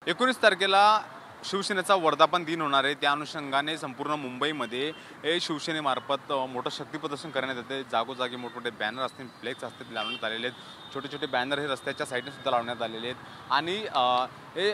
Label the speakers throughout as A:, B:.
A: 19 तारखेला शिवसेनेचा वर्धापन दिन होणार आहे। त्या अनुषंगाने संपूर्ण मुंबईमध्ये हे शिवसेनेमार्फत मोठं शक्ती प्रदर्शन करण्यात येते। जागोजागी मोठमोठे बॅनर असतील, फ्लेक्स असतील लावण्यात आलेले आहेत। छोटे छोटे बॅनर हे रस्त्याच्या साईडने सुद्धा लावण्यात आलेले आहेत आणि हे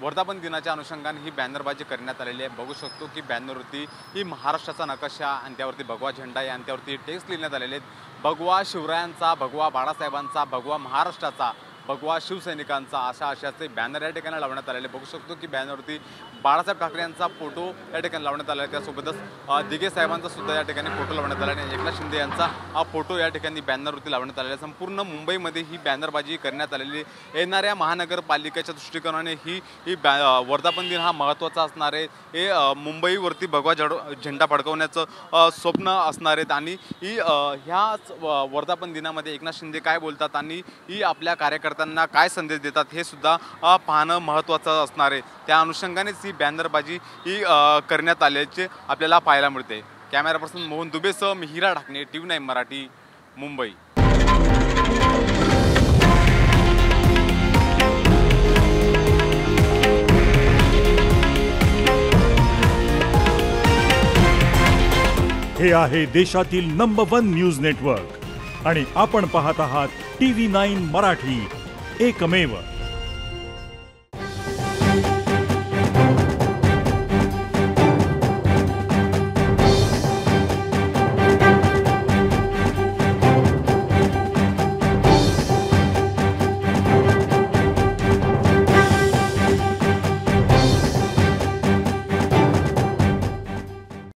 A: वर्धापन दिनाच्या अनुषंगाने ही बॅनरबाजी करण्यात आलेली आहे। बघू शकतो की बॅनरवरती ही महाराष्ट्राचा नकाशा आणि त्यावरती भगवा झेंडा आहे आणि त्यावरती टेक्स्ट लिहिण्यात आलेले आहेत। भगवा शिवरायांचा, भगवा बाळासाहेबांचा, भगवा महाराष्ट्राचा, भगवा शिवसैनिकांचा अशा आशयाचे बॅनर या ठिकाणी लावण्यात आलेले। बघू शकतो की बॅनरवरती बाळासाहेब ठाकरे यांचा फोटो या ठिकाणी लावण्यात आला आहे। त्यासोबतच दिघे साहेबांचा सुद्धा या ठिकाणी फोटो लावण्यात आला आहे। एकनाथ शिंदे यांचा हा फोटो या ठिकाणी बॅनरवरती लावण्यात आलेला आहे। संपूर्ण मुंबईमध्ये ही बॅनरबाजी करण्यात आलेली येणाऱ्या महानगरपालिकेच्या दृष्टिकोनाने ही वर्धापन दिन हा महत्त्वाचा असणार आहे। हे मुंबईवरती भगवा झेंडा फडकवण्याचं स्वप्न असणार आहेत आणि ही ह्याच वर्धापन दिनामध्ये एकनाथ शिंदे काय बोलतात आणि ही आपल्या कार्यकर्त्यांना काय संदेश देतात हे सुद्धा पाहणं महत्त्वाचं असणार आहे। त्या अनुषंगानेच ही बॅनरबाजी ही करण्यात आल्याचे आपल्याला पाहायला मिळते। Camera person Mohan दुबेसह Mihira Dhakane, TV9 Marathi, Mumbai.
B: हे आहे देशातील नंबर 1 न्यूज नेटवर्क आणि आपण पाहत आहात TV9 मराठी, एकमेव।